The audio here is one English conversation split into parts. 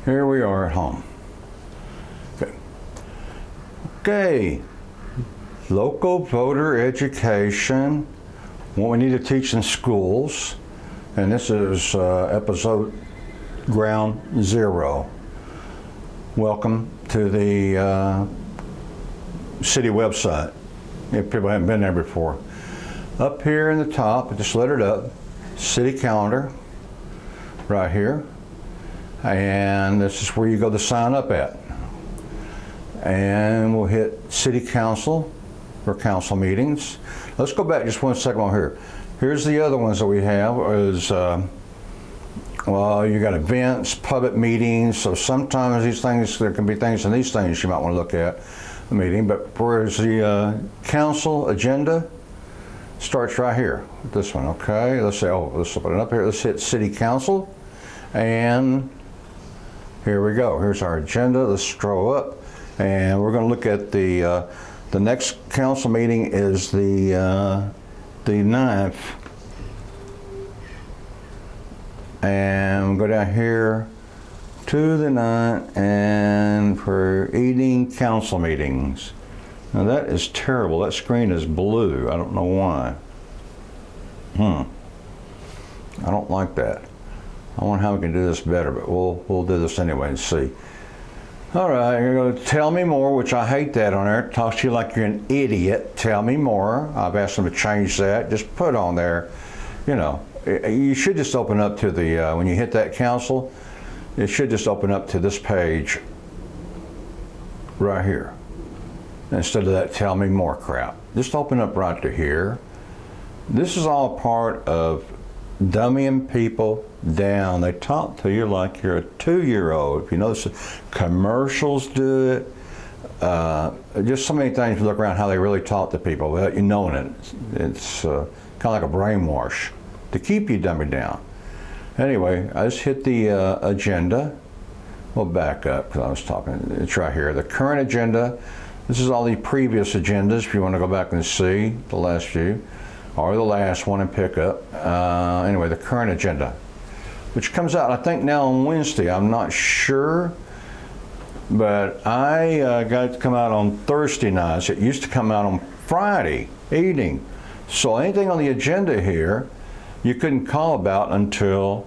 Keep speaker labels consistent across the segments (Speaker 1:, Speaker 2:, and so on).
Speaker 1: Here we are at home. Okay. Local voter education, what we need to teach in schools, and this is episode ground zero. Welcome to the city website, if people haven't been there before. Up here in the top, just lettered up, city calendar, right here, and this is where you go to sign up at. And we'll hit city council or council meetings. Let's go back just one second on here. Here's the other ones that we have is, well, you got events, public meetings, so sometimes these things, there can be things in these things you might want to look at the meeting, but where's the council agenda? Starts right here, this one, okay? Let's say, let's open it up here. Let's hit city council, and here we go. Here's our agenda. Let's scroll up, and we're going to look at the next council meeting is the 9th, and we'll go down here to the 9th, and for evening council meetings. Now that is terrible. That screen is blue. I don't know why. I don't like that. I wonder how we can do this better, but we'll do this anyway and see. All right, you're going to tell me more, which I hate that on there. It talks to you like you're an idiot. Tell me more. I've asked them to change that. Just put on there, you know, you should just open up to the, when you hit that council, it should just open up to this page right here. Instead of that tell me more crap. Just open up right to here. This is all part of dumbing people down. They talk to you like you're a 2-year-old. If you notice, commercials do it. Just so many things to look around how they really talk to people without you knowing it. It's kind of like a brainwash to keep you dumbing down. Anyway, I just hit the agenda. We'll back up because I was talking. It's right here. The current agenda. This is all the previous agendas if you want to go back and see the last few, or the last one and pick up. Anyway, the current agenda, which comes out, I think, now on Wednesday. I'm not sure, but I got it to come out on Thursday nights. It used to come out on Friday evening. So anything on the agenda here, you couldn't call about until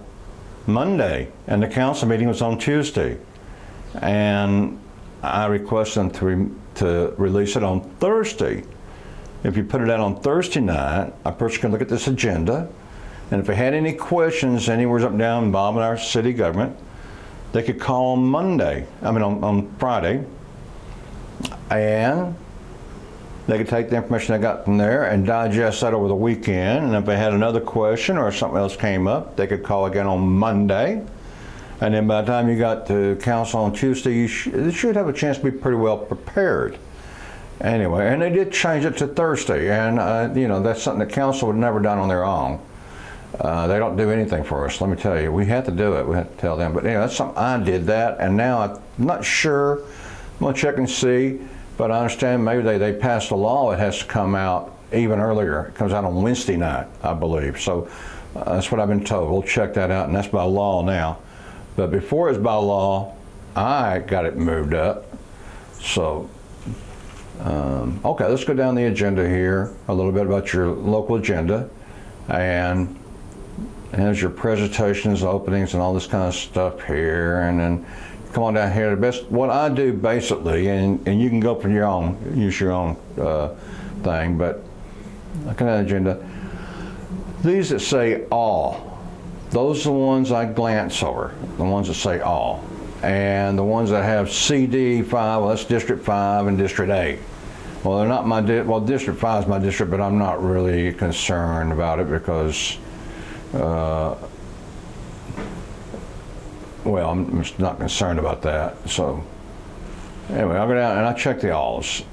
Speaker 1: Monday, and the council meeting was on Tuesday. And I requested them to release it on Thursday. If you put it out on Thursday night, a person can look at this agenda, and if they had any questions anywhere up and down involving our city government, they could call on Monday, on Friday, and they could take the information they got from there and digest that over the weekend, and if they had another question or something else came up, they could call again on Monday. And then by the time you got to council on Tuesday, you should have a chance to be pretty well prepared. Anyway, and they did change it to Thursday, and you know, that's something the council would never done on their own. They don't do anything for us, let me tell you. We had to do it, we had to tell them. But anyway, that's something I did that, and now I'm not sure. I'm gonna check and see, but I understand maybe they passed a law. It has to come out even earlier. It comes out on Wednesday night, I believe. So that's what I've been told. We'll check that out, and that's by law now. But before it was by law, I got it moved up. So, okay, let's go down the agenda here, a little bit about your local agenda. And here's your presentations, openings, and all this kind of stuff here. And then come on down here. What I do basically, and you can go from your own, use your own thing, but look at that agenda. These that say all. Those are the ones I glance over, the ones that say all. And the ones that have CD5, well, that's District 5 and District 8. Well, they're not my, District 5 is my district, but I'm not really concerned about it because, well, I'm just not concerned about that. So, anyway, I'll go down and I check the alls.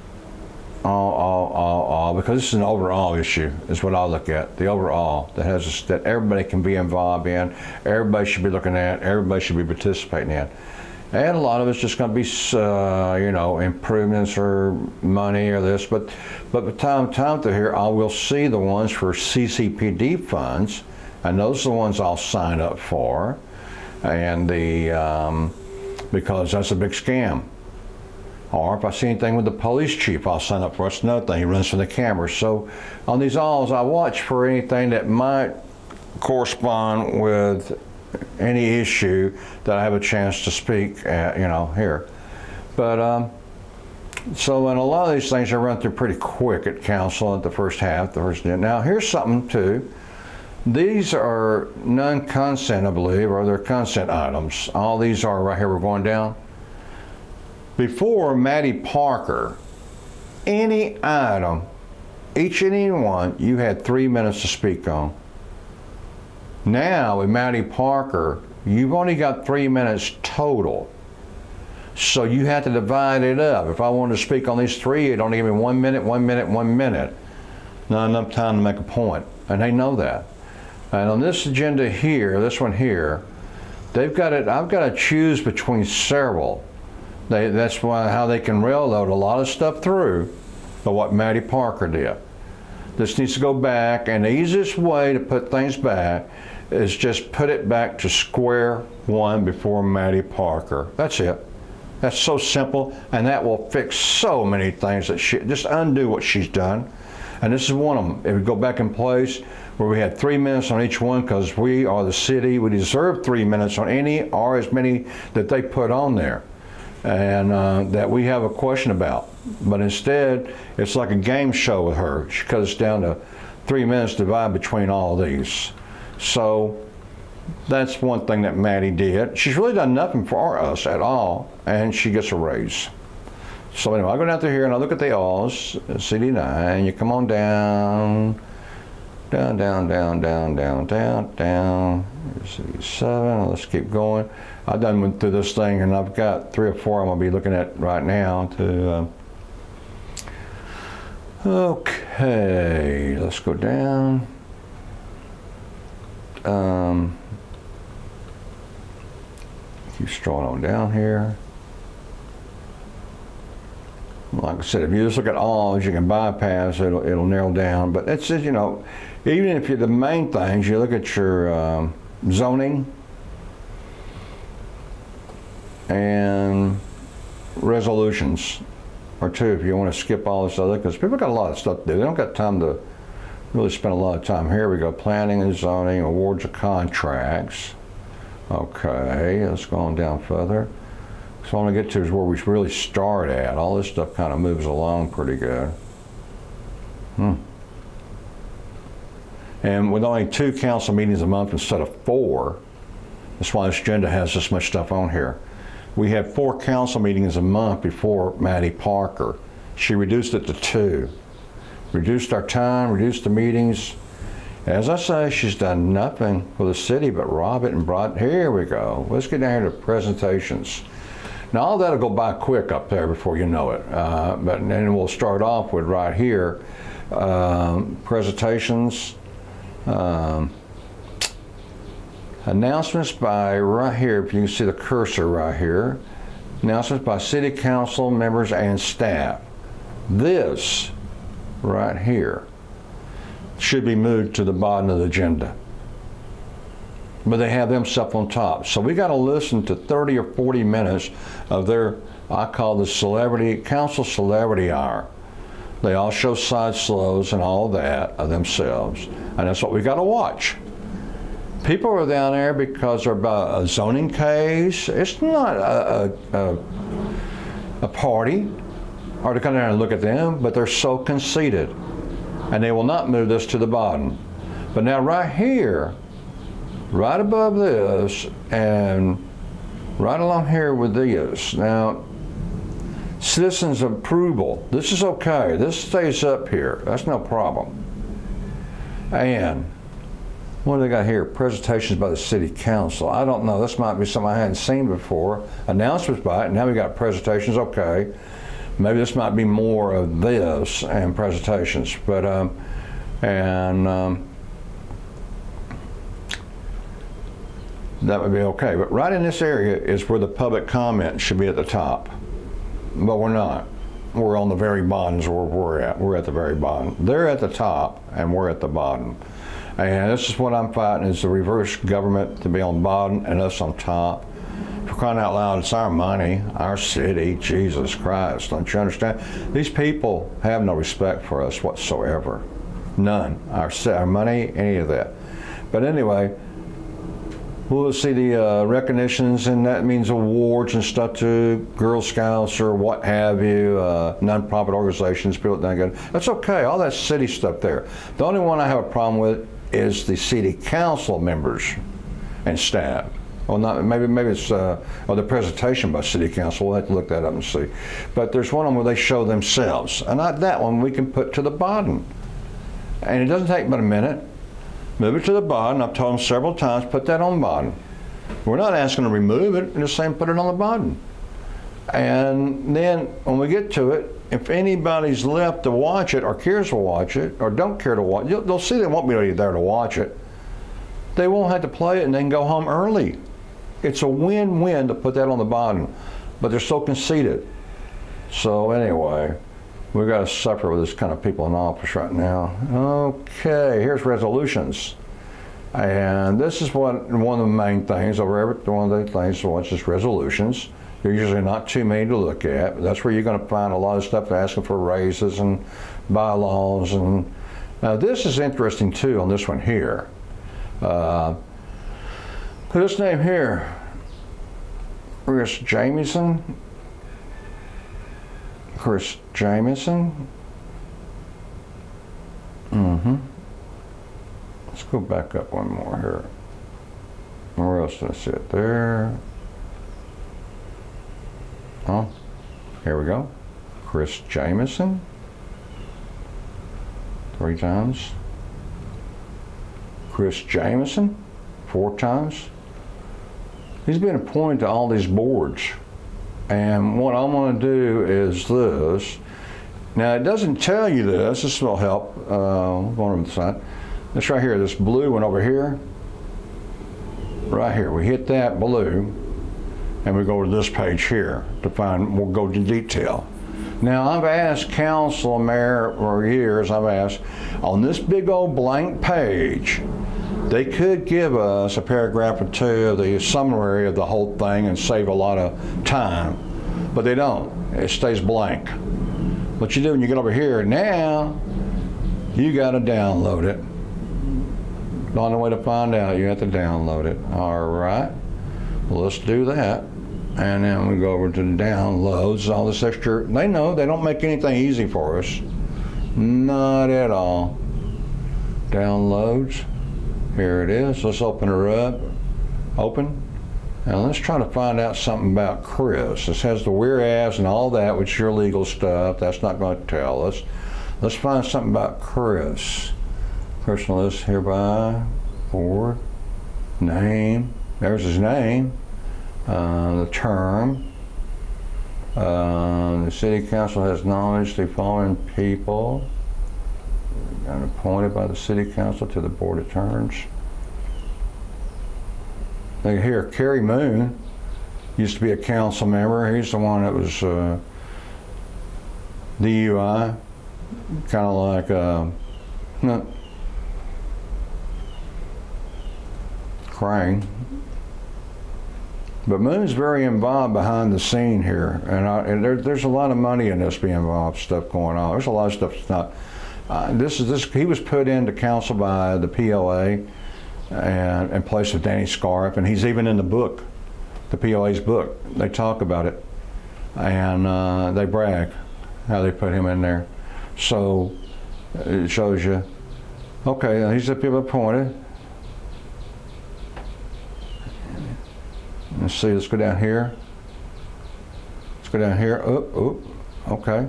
Speaker 1: All, because this is an overall issue, is what I'll look at. The overall that everybody can be involved in, everybody should be looking at, everybody should be participating in. And a lot of it's just going to be, you know, improvements or money or this, but the time through here, I will see the ones for CCPD funds, and those are the ones I'll sign up for. And the because that's a big scam. Or if I see anything with the police chief, I'll sign up for it. That's another thing. He runs for the camera. So on these alls, I watch for anything that might correspond with any issue that I have a chance to speak at, here. But so in a lot of these things, I run through pretty quick at council at the first half, the first day. Now here's something too. These are non-consent, I believe, or they're consent items. All these are right here. We're going down. Before Maddie Parker, any item, each and any one, you had 3 minutes to speak on. Now with Maddie Parker, you've only got 3 minutes total. So you have to divide it up. If I wanted to speak on these three, it'd only give me 1 minute, 1 minute, 1 minute. Not enough time to make a point. And they know that. And on this agenda here, this one here, they've got it, I've got to choose between several. That's how they can railroad a lot of stuff through of what Maddie Parker did. This needs to go back, and the easiest way to put things back is just put it back to square one before Maddie Parker. That's it. That's so simple, and that will fix so many things that just undo what she's done. And this is one of them. It would go back in place where we had 3 minutes on each one because we are the city. We deserve 3 minutes on any or as many that they put on there. And that we have a question about. But instead, it's like a game show with her. She cuts down to 3 minutes divided between all of these. So that's one thing that Maddie did. She's really done nothing for us at all, and she gets a raise. So anyway, I go down through here and I look at the alls, CD9, you come on down, down, down, down, down, down, down, down, CD7, let's keep going. I done went through this thing and I've got 3 or 4 I'm going to be looking at right now to, okay, let's go down. Keep strolling on down here. Like I said, if you just look at all, you can bypass, it'll narrow down. But it's just, even if you're the main things, you look at your zoning and resolutions, or 2 if you want to skip all this other, because people got a lot of stuff to do. They don't got time to really spend a lot of time. Here we go, planning and zoning, awards of contracts. Okay, let's go on down further. So I want to get to is where we really start at. All this stuff kind of moves along pretty good. And with only 2 council meetings a month instead of 4, that's why this agenda has this much stuff on here. We had 4 council meetings a month before Maddie Parker. She reduced it to 2. Reduced our time, reduced the meetings. As I say, she's done nothing for the city but rob it and brought. Here we go. Let's get down here to presentations. Now all that'll go by quick up there before you know it. But then we'll start off with right here, presentations, announcements by right here, if you can see the cursor right here, announcements by city council members and staff. This right here should be moved to the bottom of the agenda. But they have them stuff on top. So we got to listen to 30 or 40 minutes of their, I call the council celebrity hour. They all show side slows and all that of themselves. And that's what we got to watch. People are down there because they're about a zoning case. It's not a party, or to come down and look at them, but they're so conceited. And they will not move this to the bottom. But now right here, right above this, and right along here with this. Now, citizens' approval. This is okay. This stays up here. That's no problem. And what do they got here? Presentations by the city council. I don't know. This might be something I hadn't seen before. Announcements by it. Now we got presentations. Okay. Maybe this might be more of this and presentations. But, that would be okay. But right in this area is where the public comment should be at the top. But we're not. We're on the very bottom is where we're at. We're at the very bottom. They're at the top and we're at the bottom. And this is what I'm fighting, is the reverse government to be on the bottom and us on top. For crying out loud, it's our money, our city, Jesus Christ. Don't you understand? These people have no respect for us whatsoever. None. Our money, any of that. But anyway, we'll see the recognitions, and that means awards and stuff to Girl Scouts or what have you, non-profit organizations, people that done good. That's okay, all that city stuff there. The only one I have a problem with is the city council members and staff. Well, not maybe it's or the presentation by city council. We'll have to look that up and see. But there's one of them where they show themselves, and that one we can put to the bottom. And it doesn't take but a minute. Move it to the bottom. I've told them several times, put that on the bottom. We're not asking to remove it, we're just saying put it on the bottom. And then when we get to it, if anybody's left to watch it or cares to watch it or don't care to watch it, they'll see they won't be there to watch it. They won't have to play it and then go home early. It's a win-win to put that on the bottom, but they're so conceited. So anyway, we've got to suffer with this kind of people in office right now. Okay, here's resolutions. And this is one of the main things one of the things to watch is resolutions. They're usually not too many to look at, but that's where you're going to find a lot of stuff asking for raises and bylaws. And now this is interesting too on this one here. This name here, Chris Jamieson. Chris Jamieson. Let's go back up one more here. Where else did I see it? There. Oh, here we go. Chris Jamieson. 3 times. Chris Jamieson. 4 times. He's been appointed to all these boards. And what I want to do is this. Now it doesn't tell you this. This will help. Going to the side. This right here, this blue one over here. Right here, we hit that blue, and we go to this page here to find. We'll go to detail. Now I've asked council, mayor for years. I've asked on this big old blank page. They could give us a paragraph or 2 of the summary of the whole thing and save a lot of time, but they don't. It stays blank. What you do when you get over here, now you got to download it. The only way to find out, you have to download it. All right, well, let's do that. And then we go over to the downloads, all this extra. They know they don't make anything easy for us. Not at all. Downloads. Here it is. Let's open her up. Open. Now let's try to find out something about Chris. This has the whereas and all that, which is your legal stuff. That's not going to tell us. Let's find something about Chris. Personal list hereby, board, name. There's his name. The term. The city council has knowledge the following people. And appointed by the city council to the board of terms. Here, Kerry Moon used to be a council member. He's the one that was DUI, kind of like Crane. But Moon's very involved behind the scene here, and there's a lot of money in this being involved, stuff going on. There's a lot of stuff that's not. He was put into council by the POA and in place of Danny Scarf, and he's even in the book, the POA's book. They talk about it, and they brag how they put him in there. So it shows you, okay, he's the people appointed. Let's see, let's go down here. Let's go down here, okay.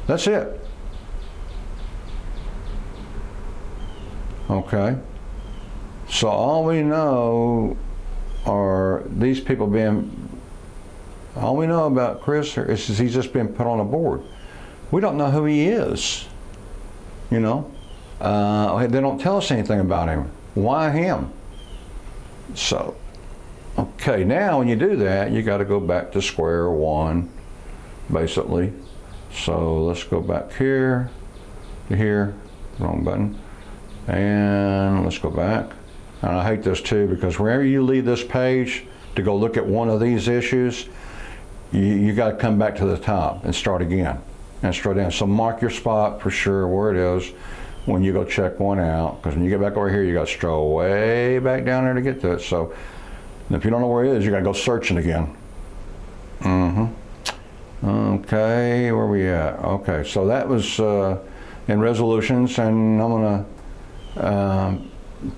Speaker 1: That's it. Okay, so all we know are these people all we know about Chris is he's just been put on a board. We don't know who he is, you know. They don't tell us anything about him. Why him? So, okay, now when you do that, you got to go back to square one, basically. So let's go back here to here, wrong button. And let's go back. And I hate this too, because wherever you leave this page, to go look at one of these issues, you got to come back to the top and start again and start down. So mark your spot for sure where it is when you go check one out, because when you get back over here, you got to stroll way back down there to get to it. So if you don't know where it is, you got to go searching again. Okay, where we at? Okay, so that was in resolutions, and I'm going to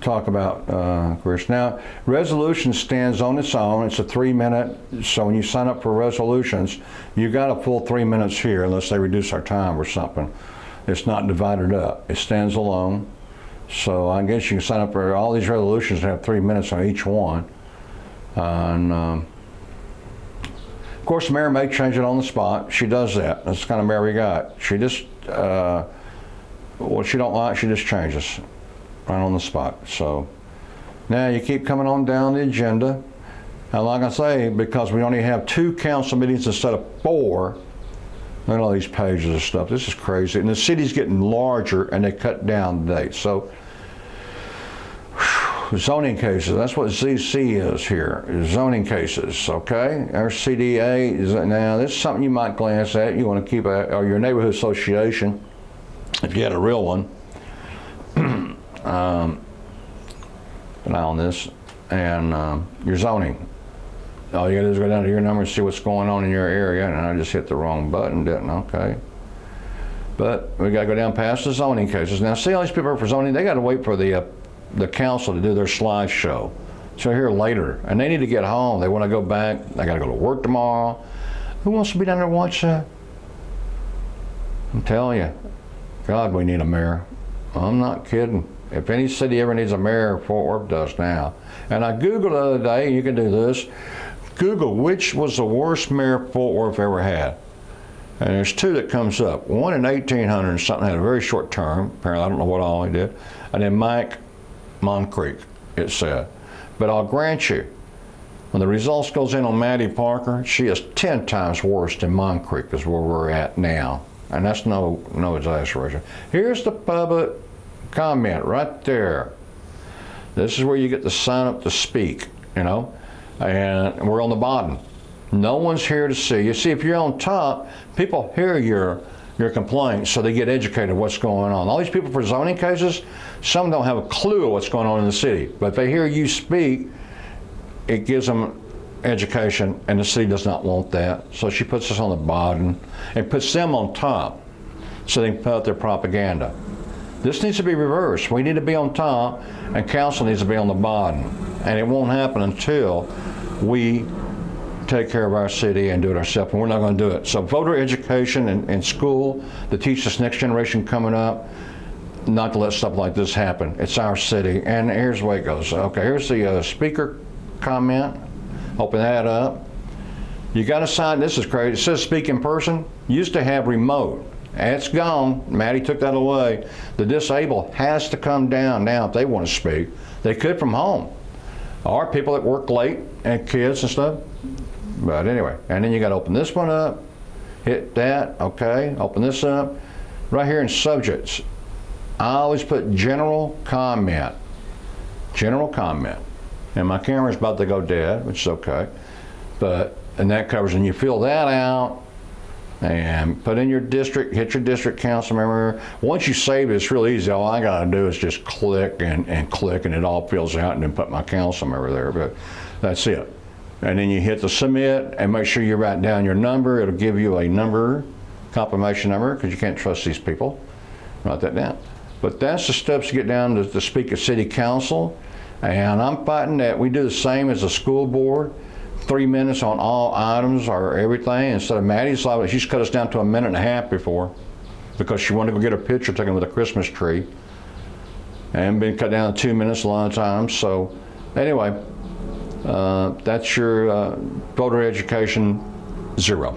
Speaker 1: talk about Chris. Now, resolution stands on its own. It's a 3-minute, so when you sign up for resolutions, you got a full 3 minutes here, unless they reduce our time or something. It's not divided up. It stands alone. So I guess you can sign up for all these resolutions and have 3 minutes on each one. And of course, the mayor may change it on the spot. She does that. That's the kind of mayor we got. She just, what she don't like, she just changes right on the spot. So now you keep coming on down the agenda. And like I say, because we only have 2 council meetings instead of 4, look at all these pages of stuff. This is crazy. And the city's getting larger, and they cut down the dates. So zoning cases, that's what ZC is here, is zoning cases, okay? Our CDA is, now this is something you might glance at. You want to keep or your neighborhood association, if you had a real one, an eye on this, and your zoning. All you gotta do is go down to your number and see what's going on in your area, and I just hit the wrong button, didn't I? Okay. But we gotta go down past the zoning cases. Now see all these people for zoning, they gotta wait for the council to do their slideshow. So here later, and they need to get home. They want to go back. They got to go to work tomorrow. Who wants to be down there and watch that? I'm telling you, God, we need a mayor. I'm not kidding. If any city ever needs a mayor, Fort Worth does now. And I Googled the other day, you can do this, Google which was the worst mayor Fort Worth ever had. And there's 2 that comes up. One in 1800 and something, had a very short term. Apparently, I don't know what all he did. And then Mike Moncrief, it said. But I'll grant you, when the results goes in on Maddie Parker, she is 10 times worse than Moncrief is where we're at now. And that's no exaggeration. Here's the public comment right there. This is where you get to sign up to speak, you know, and we're on the bottom. No one's here to see you. See, if you're on top, people hear your complaints, so they get educated what's going on. All these people for zoning cases, some don't have a clue of what's going on in the city, but if they hear you speak, it gives them education, and the city does not want that. So she puts us on the bottom and puts them on top so they can put out their propaganda. This needs to be reversed. We need to be on top, and council needs to be on the bottom. And it won't happen until we take care of our city and do it ourselves, and we're not going to do it. So voter education in school to teach this next generation coming up not to let stuff like this happen. It's our city, and here's the way it goes. Okay, here's the speaker comment. Open that up. You got to sign, this is crazy, it says speak in person. Used to have remote. It's gone. Maddie took that away. The disabled has to come down now if they want to speak. They could from home. Or people that work late and kids and stuff. But anyway, and then you got to open this one up, hit that, okay, open this up. Right here in subjects, I always put general comment, and my camera's about to go dead, which is okay, and that covers, and you fill that out and put in your district, hit your district council member. Once you save it, it's real easy. All I got to do is just click and click, and it all fills out, and then put my council member there, but that's it. And then you hit the submit and make sure you write down your number. It'll give you a number, confirmation number, because you can't trust these people. Write that down. But that's the steps to get down to speak at city council. And I'm fighting that we do the same as the school board. 3 minutes on all items or everything. Instead of Maddie's like, she's cut us down to 1.5 minutes before because she wanted to go get her picture taken with a Christmas tree. And been cut down to 2 minutes a lot of times. So anyway, that's your voter education 0.